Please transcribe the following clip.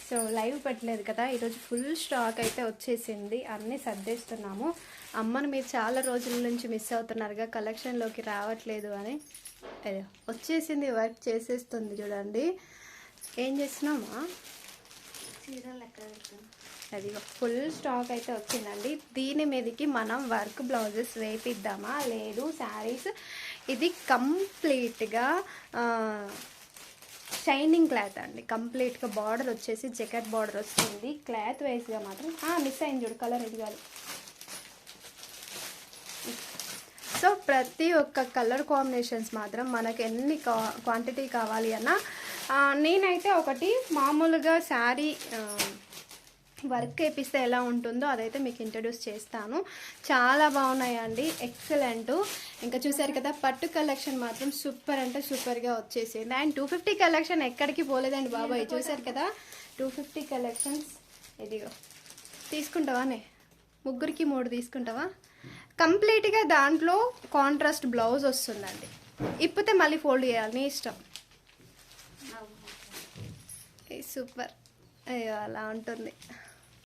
So live పెట్టలేదు కదా, ఈరోజు ఫుల్ స్టాక్ అయితే వచ్చేసింది, అన్నీ సర్దేస్తున్నాము. అమ్మను మీరు చాలా రోజుల నుంచి మిస్ అవుతున్నారుగా, కలెక్షన్లోకి రావట్లేదు అని. అదే వచ్చేసింది, వర్క్ చేసేస్తుంది చూడండి. ఏం చేస్తున్నామా? చీరలు ఎక్కడ పెడతాం? అది ఫుల్ స్టాక్ అయితే వచ్చిందండి. దీని మీదకి మనం వర్క్ బ్లౌజెస్ వేపిద్దామా లేదు శారీస్. ఇది కంప్లీట్గా షైనింగ్ క్లాత్ అండి. కంప్లీట్గా బార్డర్ వచ్చేసి జకెట్ బార్డర్ వస్తుంది. క్లాత్ వైజ్గా మాత్రం మిస్ అయింది చూడు, కలర్ ఇది కాదు. సో ప్రతి ఒక్క కలర్ కాంబినేషన్స్ మాత్రం మనకు ఎన్ని క్వాంటిటీ కావాలి అన్నా, నేనైతే ఒకటి మామూలుగా శారీ వర్క్ వేపిస్తే ఎలా ఉంటుందో అదైతే మీకు ఇంట్రడ్యూస్ చేస్తాను. చాలా బాగున్నాయండి, ఎక్సలెంట్. ఇంకా చూసారు కదా, పట్టు కలెక్షన్ మాత్రం సూపర్ అంటే సూపర్గా వచ్చేసింది. అండ్ 250 కలెక్షన్ ఎక్కడికి పోలేదండి బాబాయ్. చూసారు కదా 250 కలెక్షన్స్. ఇదిగో తీసుకుంటావానే, ముగ్గురికి 3 తీసుకుంటావా? కంప్లీట్గా దాంట్లో కాంట్రాస్ట్ బ్లౌజ్ వస్తుందండి. ఇప్పితే మళ్ళీ ఫోల్డ్ చేయాలి, నీ ఇష్టం. సూపర్, అయ్యో అలా ఉంటుంది.